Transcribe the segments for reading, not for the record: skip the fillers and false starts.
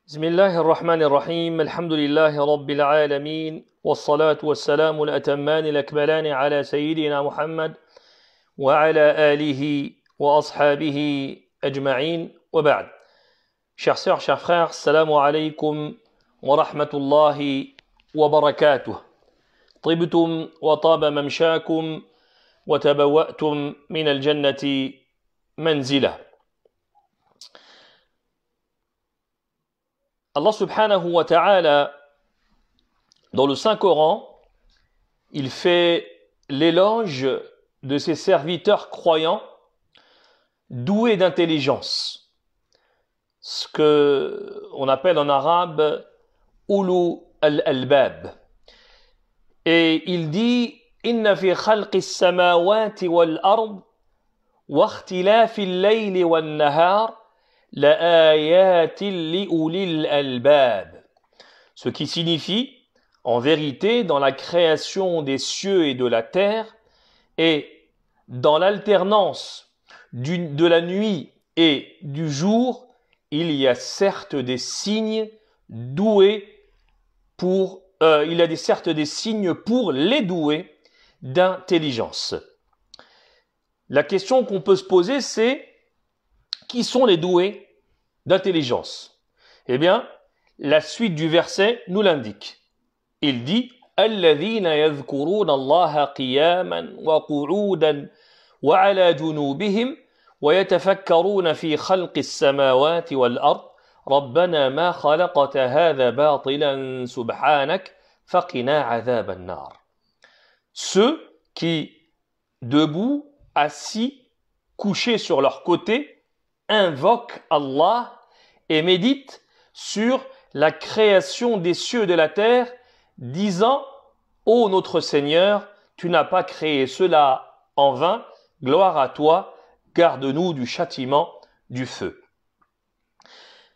بسم الله الرحمن الرحيم الحمد لله رب العالمين والصلاة والسلام الأتمان الأكملان على سيدنا محمد وعلى آله وأصحابه أجمعين وبعد. Chers sœurs, chers frères, السلام عليكم ورحمة الله وبركاته. طبتم وطاب ممشاكم وتبوأتم من الجنة منزلا. Allah subhanahu wa ta'ala, dans le Saint-Coran, il fait l'éloge de ses serviteurs croyants doués d'intelligence. Ce qu'on appelle en arabe « Ulu al-albab ». Et il dit « Inna fi khalqi as-samawati wal-ard wa ikhtilafi al-layli wan-nahar » ce qui signifie, en vérité, dans la création des cieux et de la terre, et dans l'alternance de la nuit et du jour, il y a certes des signes pour les doués d'intelligence. La question qu'on peut se poser, c'est qui sont les doués d'intelligence? Eh bien, la suite du verset nous l'indique. Il dit الذين يذكرون الله قياما وقعودا وعلى جنوبهم ويتفكرون في خلق السماوات والأرض ربنا ما خلقت هذا باطلا سبحانك فقنا عذاب النار. Ceux qui, debout, assis, couchés sur leur côté, invoque Allah et médite sur la création des cieux et de la terre, disant « Ô notre Seigneur, tu n'as pas créé cela en vain, gloire à toi, garde-nous du châtiment du feu. »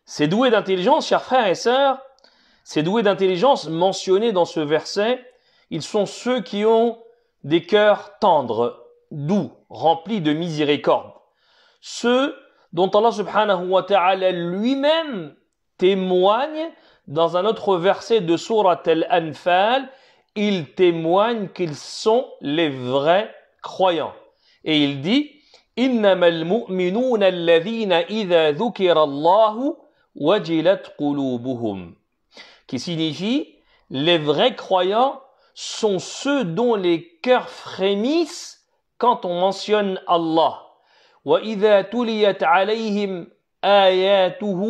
Ces doués d'intelligence, chers frères et sœurs, ces doués d'intelligence mentionnés dans ce verset, ils sont ceux qui ont des cœurs tendres, doux, remplis de miséricorde. Ceux dont Allah subhanahu wa ta'ala lui-même témoigne dans un autre verset de sourate Al-Anfal, il témoigne qu'ils sont les vrais croyants. Et il dit innamal mu'minuna alladhina idha dhukira Allahu wajilat qulubuhum, qui signifie les vrais croyants sont ceux dont les cœurs frémissent quand on mentionne Allah. وَإِذَا تُلِيَتْ عَلَيْهِمْ آيَاتُهُ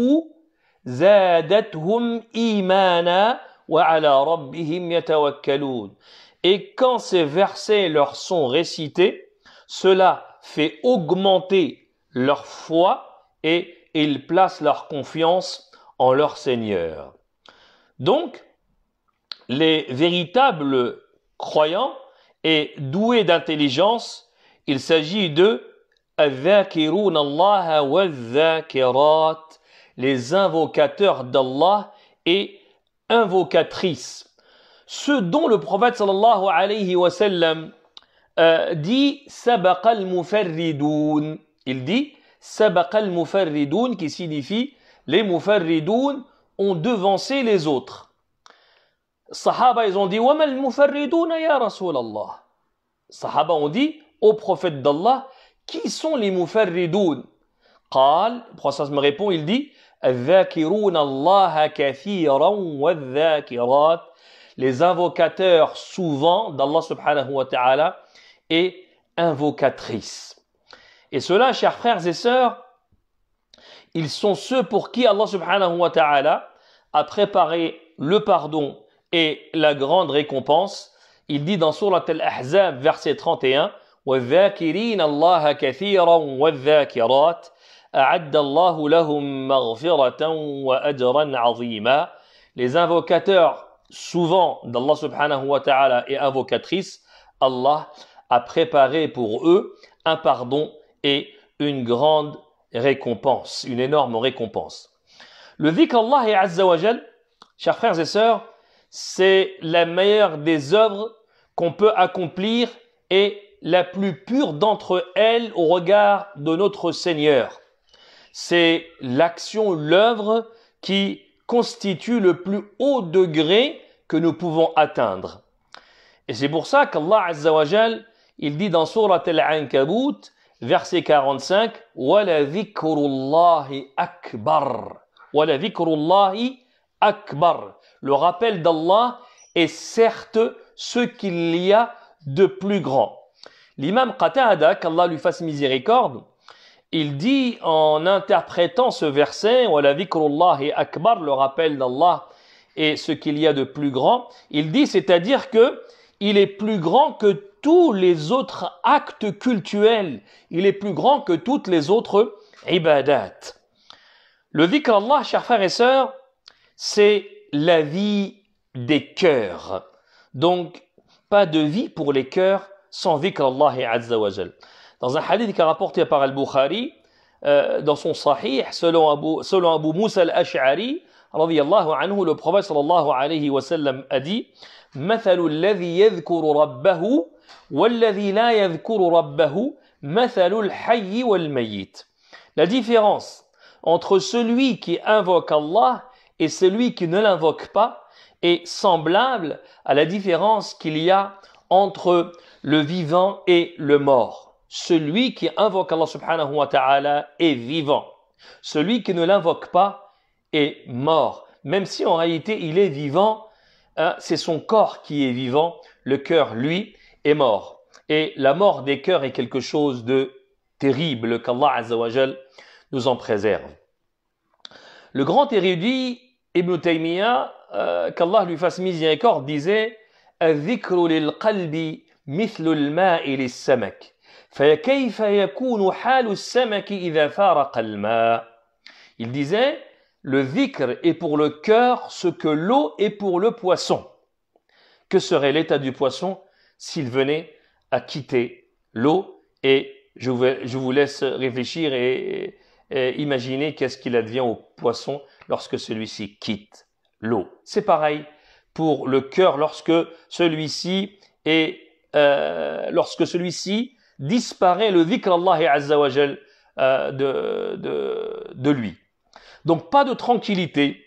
زَادَتْهُمْ إِيمَانًا وَعَلَى رَبِّهِمْ يَتَوَكَّلُونَ. Et quand ces versets leur sont récités, cela fait augmenter leur foi et ils placent leur confiance en leur Seigneur. Donc, les véritables croyants et doués d'intelligence, il s'agit de الذاكرون الله والذاكرات, les invocateurs d'Allah et invocatrices. Ceux dont le prophète sallallahu alayhi wa sallam dit سبق المفردون. Il dit سبق المفردون, qui signifie les mufarridoun ont devancé les autres. Sahaba, ils ont dit وما المفردون يا رسول الله. Sahaba ont dit au prophète d'Allah, qui sont les mufarridoun? قال, le prophète me répond, il dit الذاكرون الله كثيرا والذاكرات, les invocateurs souvent d'Allah subhanahu wa ta'ala et invocatrices. Et ceux-là, chers frères et sœurs, ils sont ceux pour qui Allah subhanahu wa ta'ala a préparé le pardon et la grande récompense. Il dit dans Surat Al-Ahzab, verset 31, وَالذَّاكِرِينَ اللَّهَ كَثِيرًا وَالذَّاكِرَاتِ أَعَدَّ اللَّهُ لَهُمْ مَغْفِرَةً وَأَجْرًا عَظِيمًا. Les invocateurs souvent d'Allah subhanahu wa ta'ala et invocatrices, Allah a préparé pour eux un pardon et une grande récompense, une énorme récompense. Le dhikr Allah azza wa jal, chers frères et sœurs, c'est la meilleure des œuvres qu'on peut accomplir et la plus pure d'entre elles au regard de notre Seigneur. C'est l'action, l'œuvre qui constitue le plus haut degré que nous pouvons atteindre. Et c'est pour ça qu'Allah Azza wa Jal, il dit dans Surat Al-Ankabut, verset 45, « Wala dhikrullahi akbar » Wala dhikrullahi akbar. Le rappel d'Allah est certes ce qu'il y a de plus grand. L'imam Qatada, qu'Allah lui fasse miséricorde, il dit en interprétant ce verset, Wala dhikrullahi akbar, le rappel d'Allah est ce qu'il y a de plus grand, il dit, c'est-à-dire que il est plus grand que tous les autres actes cultuels, il est plus grand que toutes les autres ibadat. Le dhikr Allah, chers frères et sœurs, c'est la vie des cœurs. Donc, pas de vie pour les cœurs sans dhikr Allah Azza wa Jal. Dans un hadith qui est rapporté par Al-Bukhari, dans son Sahih, selon Abu Musa al-Ash'ari, radiyallahu anhu, le prophète sallallahu alayhi wa sallam a dit مثل الذي يذكر ربه والذي لا يذكر ربه مثل الحي والميت. La différence entre celui qui invoque Allah et celui qui ne l'invoque pas est semblable à la différence qu'il y a entre le vivant et le mort. Celui qui invoque Allah subhanahu wa ta'ala est vivant. Celui qui ne l'invoque pas est mort. Même si en réalité il est vivant, c'est son corps qui est vivant, le cœur, lui, est mort. Et la mort des cœurs est quelque chose de terrible, qu'Allah Azza wa Jal nous en préserve. Le grand érudit Ibn Taymiyyah, qu'Allah lui fasse miséricorde, disait « الذكر للقلب مثل الماء للسمك فكيف يكون حال السمك إذا فارق الماء » Il disait le dhikr est pour le cœur ce que l'eau est pour le poisson. Que serait l'état du poisson s'il venait à quitter l'eau? Et je vous laisse réfléchir et imaginer qu'est-ce qu'il advient au poisson lorsque celui-ci quitte l'eau. C'est pareil pour le cœur lorsque celui-ci disparaît le dhikr Allah Azza wa Jal de lui. Donc pas de tranquillité,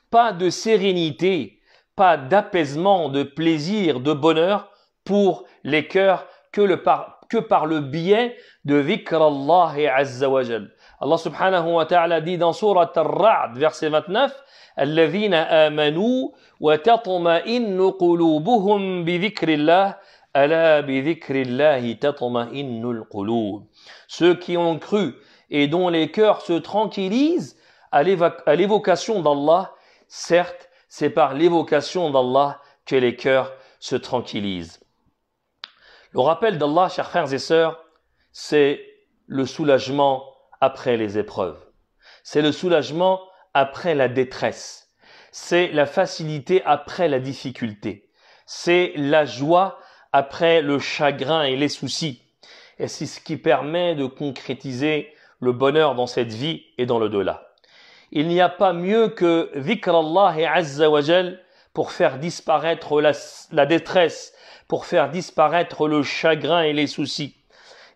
pas de sérénité, pas d'apaisement, de plaisir, de bonheur pour les cœurs que par le biais de dhikr Allah Azza wa Jal. Allah subhanahu wa ta'ala dit dans Surat Ar-Ra'd, verset 29, الذين آمنوا وتطمئن قلوبهم بذكر الله ألا بذكر الله تطمئن القلوب. Ceux qui ont cru et dont les cœurs se tranquillisent à l'évocation d'Allah, certes, c'est par l'évocation d'Allah que les cœurs se tranquillisent. Le rappel d'Allah, chers frères et sœurs, c'est le soulagement après les épreuves. C'est le soulagement après la détresse. C'est la facilité après la difficulté. C'est la joie après le chagrin et les soucis. Et c'est ce qui permet de concrétiser le bonheur dans cette vie et dans l'au-delà. Il n'y a pas mieux que dhikr Allah Azza wa Jal pour faire disparaître la détresse, pour faire disparaître le chagrin et les soucis.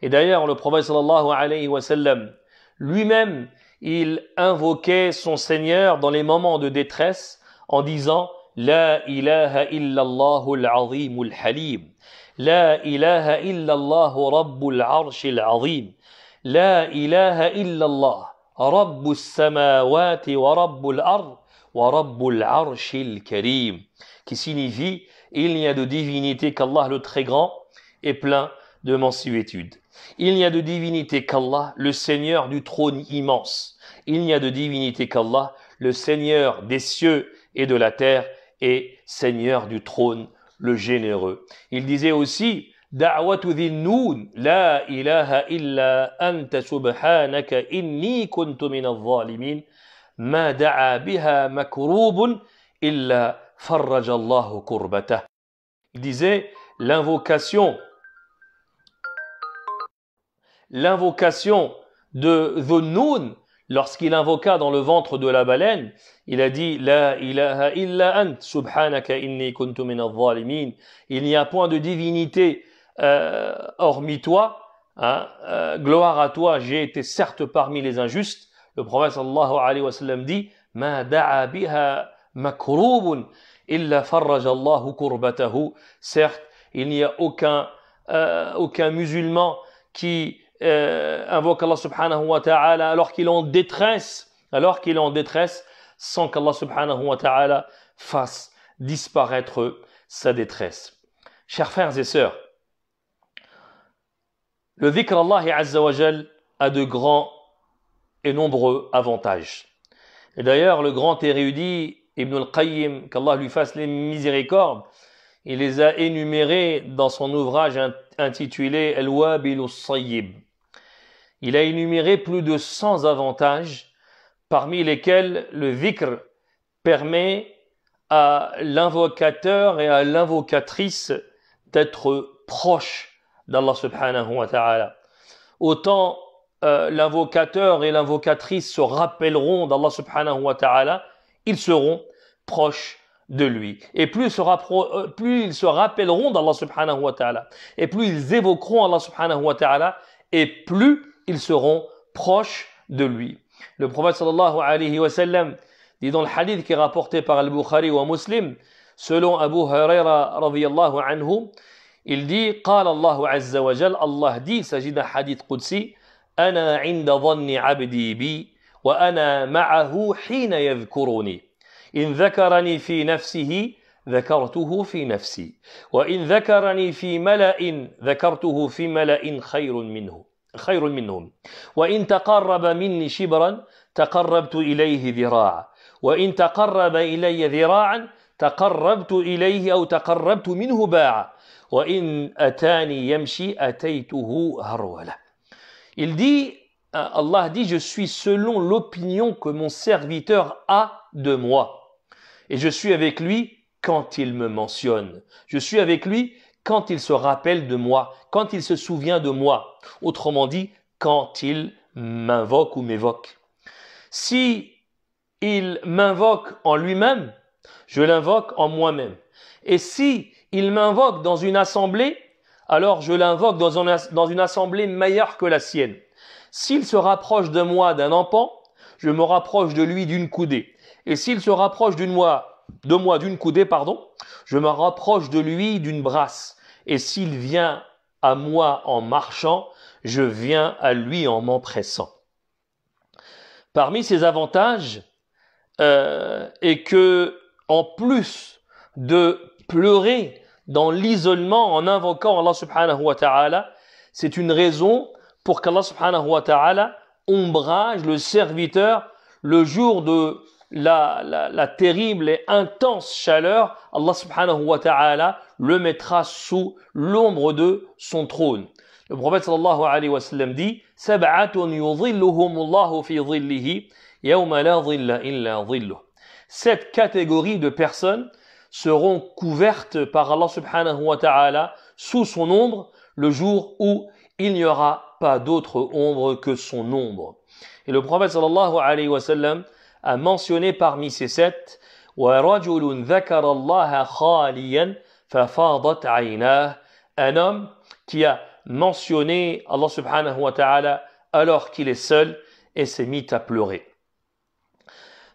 Et d'ailleurs, le prophète sallallahu alayhi wa sallam, lui-même, il invoquait son Seigneur dans les moments de détresse en disant « La ilaha illallahu al-azim al-halim » « La ilaha illallahu rabbul arshil azim » « La ilaha illallah رب السماوات ورب الأرض ورب العرش الكريم, qui signifie il n'y a de divinité qu'Allah le très grand et plein de mansuétude. Il n'y a de divinité qu'Allah, le Seigneur du trône immense. Il n'y a de divinité qu'Allah, le Seigneur des cieux et de la terre et Seigneur du trône, le généreux. Il disait aussi دعوة ذي النون لا إله إلا أنت سبحانك إني كنت من الظالمين ما دعا بها مكروب إلا فرج الله كربته. Il disait l'invocation de Dhunnun lorsqu'il invoqua dans le ventre de la baleine, il a dit La ilaha illa ant subhanaka inni kuntu min adh-dhalimin. Il n'y a point de divinité hormis toi, gloire à toi, j'ai été certes parmi les injustes. Le prophète sallallahu alayhi wa sallam dit ما دعا بها مكروب إلا فرج الله كربته. Certes, il n'y a aucun musulman qui invoque Allah subhanahu wa ta'ala alors qu'il est en détresse, sans qu'Allah subhanahu wa ta'ala fasse disparaître sa détresse. Chers frères et sœurs, le dhikr Allah Azza wa Jal a de grands et nombreux avantages. Et d'ailleurs, le grand érudit Ibn al-Qayyim, qu'Allah lui fasse les miséricordes, il les a énumérés dans son ouvrage intitulé Al-Wabil al-Sayyib. Il a énuméré plus de 100 avantages, parmi lesquels le dhikr permet à l'invocateur et à l'invocatrice d'être proches d'Allah subhanahu wa ta'ala. Autant l'invocateur et l'invocatrice se rappelleront d'Allah subhanahu wa ta'ala, ils seront proches de lui. Et plus ils se rappelleront d'Allah subhanahu wa ta'ala, et plus ils évoqueront Allah subhanahu wa ta'ala, et plus ils seront proches de lui. Le prophète sallallahu alayhi wa sallam dit dans le hadith qui est rapporté par Al-Bukhari ou Muslim, selon Abu Huraira radiyallahu anhu, il dit, قال الله عز وجل, Allah dit, il s'agit d'un hadith qudsi, أنا عند ظن عبدي بي وأنا معه حين يذكرني إن ذكرني في نفسه ذكرته في نفسي وإن ذكرني في ملأ ذكرته في ملأ خير منهم وإن تقرب مني شبرا تقربت إليه ذراعا وإن تقرب إلي ذراعا تقربت إليه أو تقربت منه باعا وإن أتاني يمشي أتيته هرولة. Il dit, Allah dit, je suis selon l'opinion que mon serviteur a de moi. Et je suis avec lui quand il me mentionne. Je suis avec lui quand il se rappelle de moi, quand il se souvient de moi. Autrement dit, quand il m'invoque ou m'évoque. Si il m'invoque en lui-même, je l'invoque en moi-même. Et si il m'invoque dans une assemblée, alors je l'invoque dans une assemblée meilleure que la sienne. S'il se rapproche de moi d'un empan, je me rapproche de lui d'une coudée. Et s'il se rapproche de moi d'une coudée, je me rapproche de lui d'une brasse. Et s'il vient à moi en marchant, je viens à lui en m'empressant. Parmi ces avantages, est que, en plus de pleurer dans l'isolement en invoquant Allah subhanahu wa ta'ala, c'est une raison pour qu'Allah subhanahu wa ta'ala ombrage le serviteur le jour de la terrible et intense chaleur. Allah subhanahu wa ta'ala le mettra sous l'ombre de son trône. Le prophète sallallahu alayhi wa sallam dit « Sab'atun yudhilluhumullahu fi dhillihi yawma la dhilla illa dhilluh » 7 catégories de personnes seront couvertes par Allah subhanahu wa ta'ala sous son ombre le jour où il n'y aura pas d'autre ombre que son ombre. Et le prophète sallallahu alayhi wa sallam a mentionné parmi ces 7 وَرَجُلٌ ذَكَرَ اللَّهَ خَالِيًا فَفَاضَتْ عَيْنَاهُ, un homme qui a mentionné Allah subhanahu wa ta'ala alors qu'il est seul et s'est mis à pleurer.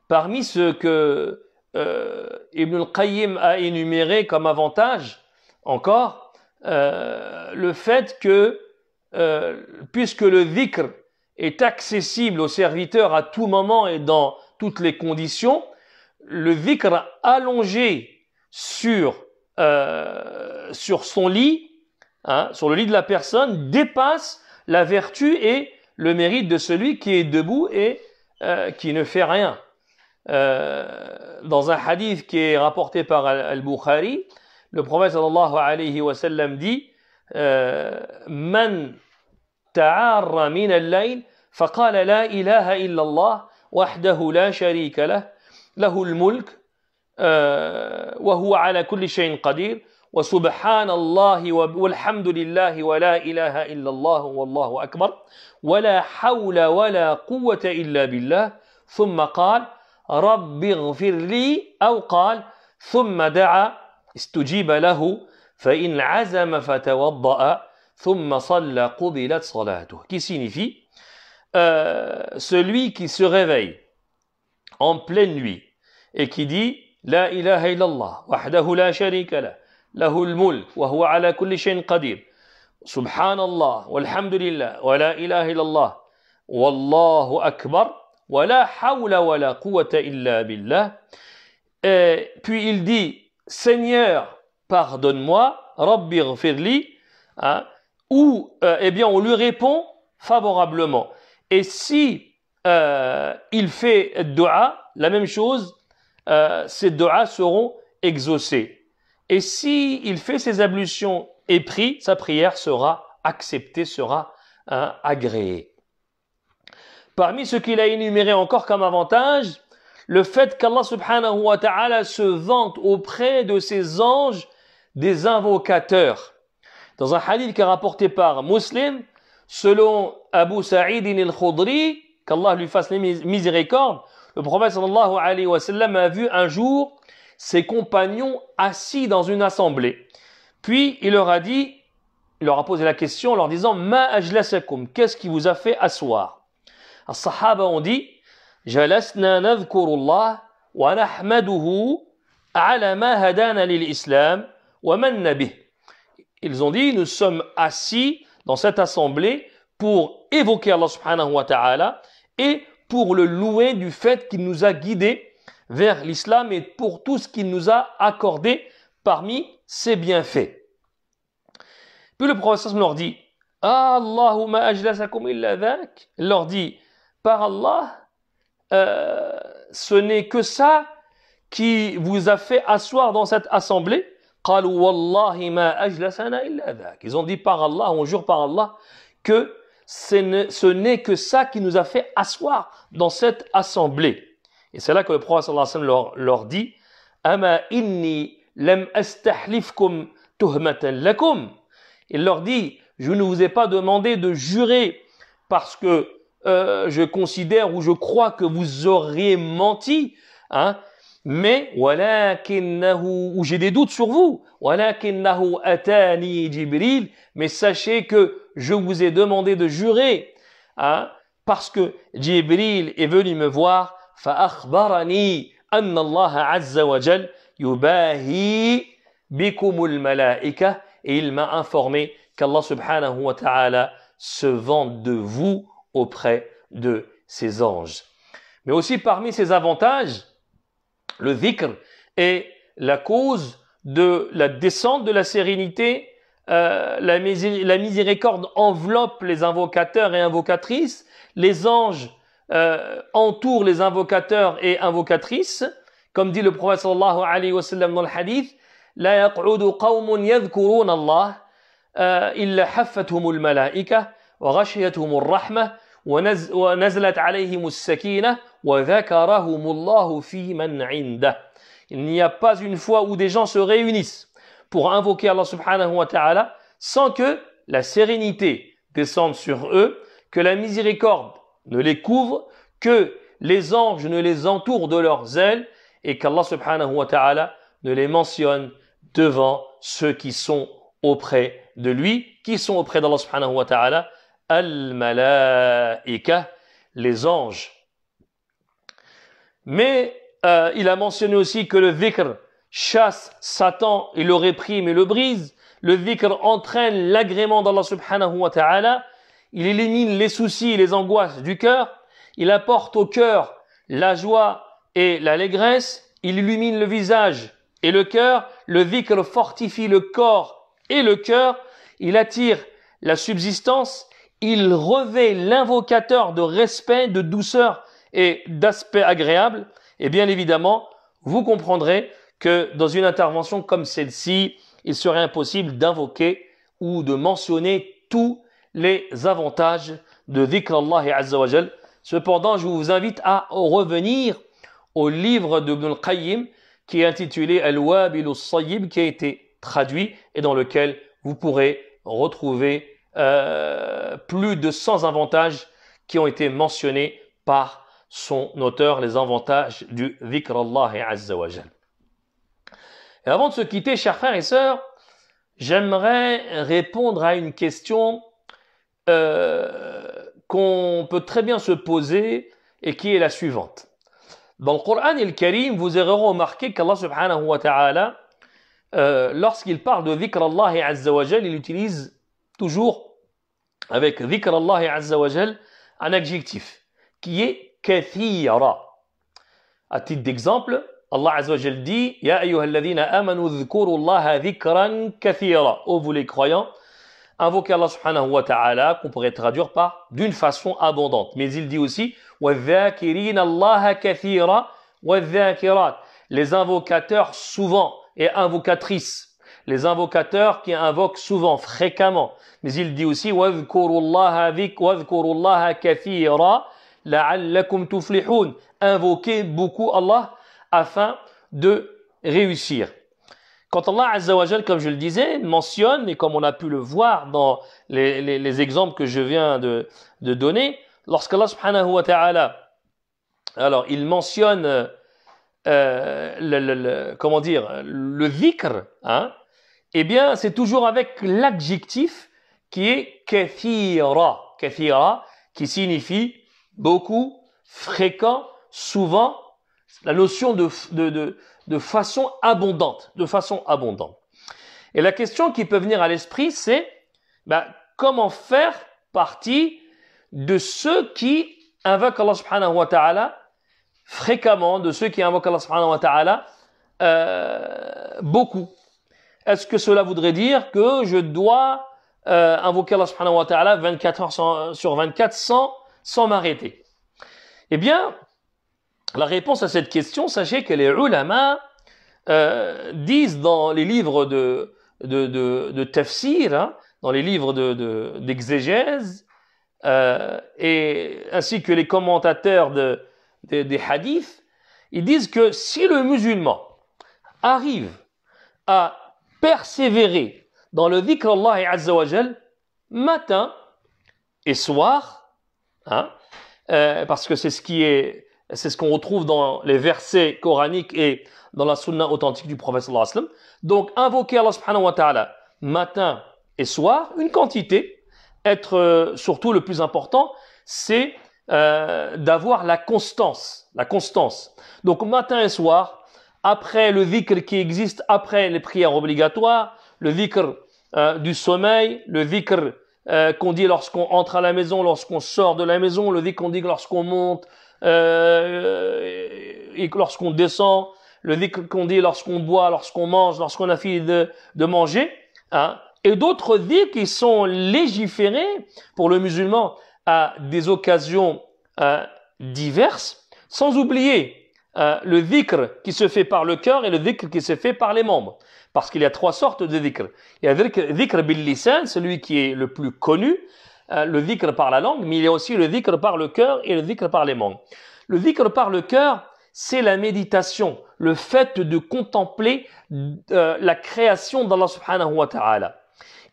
Parmi ce que Ibn al-Qayyim a énuméré comme avantage, encore, le fait que, puisque le dhikr est accessible au serviteur à tout moment et dans toutes les conditions, le dhikr allongé sur son lit, sur le lit de la personne, dépasse la vertu et le mérite de celui qui est debout et qui ne fait rien. Dans un hadith qui est rapporté par Al-Bukhari, le prophète sallallahu alayhi wa sallam dit Man ta'arra min al-layl faqala la ilaha illa Allah wahdahu la sharika lah lahu al-mulk wa huwa ala kulli shay'in qadir wa subhanallahi walhamdulillahi wa la ilaha illa Allah wallahu akbar wa la hawla wa la quwwata illa billah thumma qala رب اغفر لي أو قال ثم دعا استجيب له فإن عزم فتوضأ ثم صلى قبلت صلاته, qui signifie celui qui se réveille en pleine nuit et qui dit La ilaha illallah, wahdahu la sharika lah, lahul mulk, wa huwa ala kulli shay'in qadir, subhanallah, walhamdulillah, wa la ilaha illallah, wallahu akbar, wa la hawla wa la quwwata illa billah. Puis il dit Seigneur, pardonne-moi, Rabbi ghfirli, hein, ou eh bien on lui répond favorablement. Et si il fait dua, la même chose, ces duas seront exaucés. Et si il fait ses ablutions et prie, sa prière sera acceptée, sera agréée. Parmi ce qu'il a énuméré encore comme avantage, le fait qu'Allah subhanahu wa ta'ala se vante auprès de ses anges des invocateurs. Dans un hadith qui est rapporté par Muslim, selon Abu Sa'id al-Khudri, qu'Allah lui fasse miséricorde, le prophète sallallahu alayhi wa sallam a vu un jour ses compagnons assis dans une assemblée. Puis il leur a posé la question en leur disant « Ma ajlasakum » qu'est-ce qui vous a fait asseoir? Les sahaba ont dit جلسنا نذكر الله ونحمده على ما هدانا للإسلام ومن به. Ils ont dit, nous sommes assis dans cette assemblée pour évoquer Allah subhanahu wa ta'ala et pour le louer du fait qu'il nous a guidés vers l'islam et pour tout ce qu'il nous a accordé parmi ses bienfaits. Puis le prophète leur dit, Allahumma ajlasakum illa dhak. Il leur dit, par Allah, ce n'est que ça qui vous a fait asseoir dans cette assemblée. Ils ont dit par Allah, on jure par Allah, que ce n'est que ça qui nous a fait asseoir dans cette assemblée. Et c'est là que le prophète sallallahu alayhi wa sallam leur dit Ama inni lam astahlifkum tuhmatan lakum. Il leur dit, je ne vous ai pas demandé de jurer parce que je considère ou je crois que vous auriez menti, hein, mais ou j'ai des doutes sur vous, atani Jibril, mais sachez que je vous ai demandé de jurer, hein, parce que Jibril est venu me voir, فأخبرني أن الله عز وجل يباهي بكم الملائكة, et il m'a informé qu'Allah subhanahu wa ta'ala se vante de vous auprès de ses anges. Mais aussi parmi ses avantages, le dhikr est la cause de la descente de la sérénité, la miséricorde enveloppe les invocateurs et invocatrices, les anges entourent les invocateurs et invocatrices, comme dit le prophète sallallahu alayhi wa sallam dans le hadith, la yaq'udu qawmun yadhkuruna Allah illa haffathumul malaika wa ghashiyatuhumur rahmah ونزلت عليهم السكينة وذكرهم الله في من عنده. Il n'y a pas une fois où des gens se réunissent pour invoquer Allah subhanahu wa ta'ala sans que la sérénité descende sur eux, que la miséricorde ne les couvre, que les anges ne les entourent de leurs ailes et qu'Allah subhanahu wa ta'ala ne les mentionne devant ceux qui sont auprès de lui, qui sont auprès d'Allah subhanahu wa ta'ala, al-malaika, les anges. Mais il a mentionné aussi que le dhikr chasse Satan et le réprime et le brise. Le dhikr entraîne l'agrément d'Allah subhanahu wa ta'ala. Il élimine les soucis et les angoisses du cœur. Il apporte au cœur la joie et l'allégresse. Il illumine le visage et le cœur. Le dhikr fortifie le corps et le cœur. Il attire la subsistance. Il revêt l'invocateur de respect, de douceur et d'aspect agréable. Et bien évidemment, vous comprendrez que dans une intervention comme celle-ci, il serait impossible d'invoquer ou de mentionner tous les avantages de dhikr Allah Azza wa Jal. Cependant, je vous invite à revenir au livre d'Ibn al-Qayyim qui est intitulé Al-Wabil al-Sayyib, qui a été traduit et dans lequel vous pourrez retrouver plus de 100 avantages qui ont été mentionnés par son auteur, les avantages du dhikr Allah Azza wa Jal. Et avant de se quitter, chers frères et sœurs, j'aimerais répondre à une question qu'on peut très bien se poser et qui est la suivante. Dans le Coran al-Karim, vous aurez remarqué qu'Allah subhanahu wa ta'ala, lorsqu'il parle de dhikr Allah azza wa jal, il utilise toujours avec dhikr Allah azza wa jal un adjectif qui est kathira. À titre d'exemple, Allah azza wa jal dit Ya ayyuhalladhina amanu dhkuru Allah dhikran kathira. Ô vous les croyants, invoquez Allah subhanahu wa ta'ala, qu'on pourrait traduire par d'une façon abondante. Mais il dit aussi وَالذَّاكِرِينَ اللَّهَ كَثِيرًا وَالذَّاكِرَاتِ. Les invocateurs souvent et invocatrices. Les invocateurs qui invoquent souvent, fréquemment. Mais il dit aussi وَاذْكُرُوا اللَّهَ كَثِيرًا لَعَلَّكُمْ تُفْلِحُونَ. Invoquez beaucoup Allah afin de réussir. Quand Allah Azza wa Jal, comme je le disais, mentionne, et comme on a pu le voir dans les exemples que je viens de donner, lorsqu'Allah subhanahu wa ta'ala, alors il mentionne comment dire, le dhikr, hein, eh bien c'est toujours avec l'adjectif qui est kathira, kathira, qui signifie beaucoup, fréquent, souvent, la notion de façon abondante, de façon abondante. Et la question qui peut venir à l'esprit, c'est comment faire partie de ceux qui invoquent Allah subhanahu wa ta'ala fréquemment, de ceux qui invoquent Allah subhanahu wa ta'ala beaucoup. Est-ce que cela voudrait dire que je dois invoquer Allah subhanahu wa ta'ala 24 heures sur 24 sans m'arrêter? Eh bien, la réponse à cette question, sachez que les ulama disent dans les livres de tafsir, hein, dans les livres d'exégèse, et ainsi que les commentateurs des hadiths, ils disent que si le musulman arrive à persévérer dans le dhikr Allah Azza wa Jal matin et soir, hein, parce que c'est ce qu'on retrouve dans les versets coraniques et dans la sunna authentique du prophète sallallahu alayhi wa sallam. Donc invoquer Allah subhanahu wa ta'ala matin et soir, une quantité, surtout le plus important, c'est d'avoir la constance. La constance. Donc matin et soir, après le dhikr qui existe, après les prières obligatoires, le dhikr du sommeil, le dhikr qu'on dit lorsqu'on entre à la maison, lorsqu'on sort de la maison, le dhikr qu'on dit lorsqu'on monte et lorsqu'on descend, le dhikr qu'on dit lorsqu'on boit, lorsqu'on mange, lorsqu'on a fini de manger, hein, et d'autres dhikrs qui sont légiférés pour le musulman à des occasions diverses, sans oublier le dhikr qui se fait par le cœur et le dhikr qui se fait par les membres. Parce qu'il y a trois sortes de dhikr. Il y a le dhikr bil lisan, celui qui est le plus connu, le dhikr par la langue, mais il y a aussi le dhikr par le cœur et le dhikr par les membres. Le dhikr par le cœur, c'est la méditation, le fait de contempler la création d'Allah subhanahu wa ta'ala.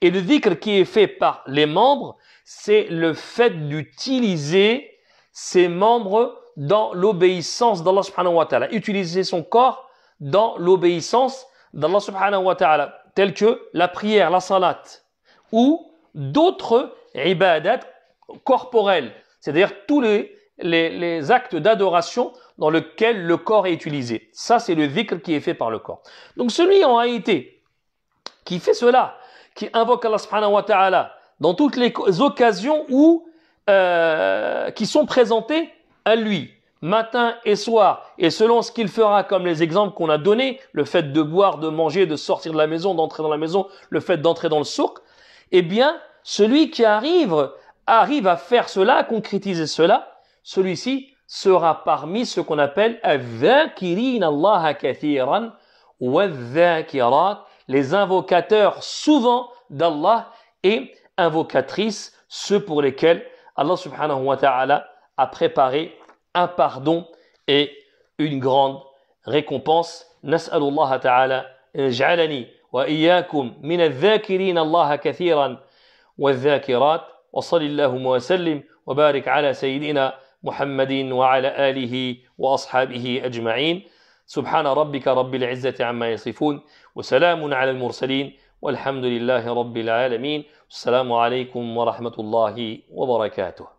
Et le dhikr qui est fait par les membres, c'est le fait d'utiliser ses membres dans l'obéissance d'Allah subhanahu wa ta'ala. Utiliser son corps dans l'obéissance d'Allah subhanahu wa ta'ala, tels que la prière, la salat, ou d'autres ibadat corporels, c'est-à-dire tous les actes d'adoration dans lesquels le corps est utilisé. Ça, c'est le dhikr qui est fait par le corps. Donc celui en réalité qui fait cela, qui invoque Allah subhanahu wa ta'ala dans toutes les occasions qui sont présentées à lui, matin et soir, et selon ce qu'il fera, comme les exemples qu'on a donnés, le fait de boire, de manger, de sortir de la maison, d'entrer dans la maison, le fait d'entrer dans le souk, eh bien, celui qui arrive à faire cela, à concrétiser cela, celui-ci sera parmi ce qu'on appelle al-dhakirin Allah kathiran wa dhakirat, les invocateurs souvent d'Allah et invocatrices, ceux pour lesquels Allah subhanahu wa ta'ala a préparé un pardon et une grande récompense. Nas'alullah ta'ala yaj'alani wa iyyakum min adh-dhakirin Allah kathiran wa adh-dhakirat wa sallallahu wa sallim wa barik ala sayyidina Muhammadin wa ala alihi wa ashabihi ajma'in. سبحان ربك رب العزة عما يصفون وسلام على المرسلين والحمد لله رب العالمين. السلام عليكم ورحمة الله وبركاته.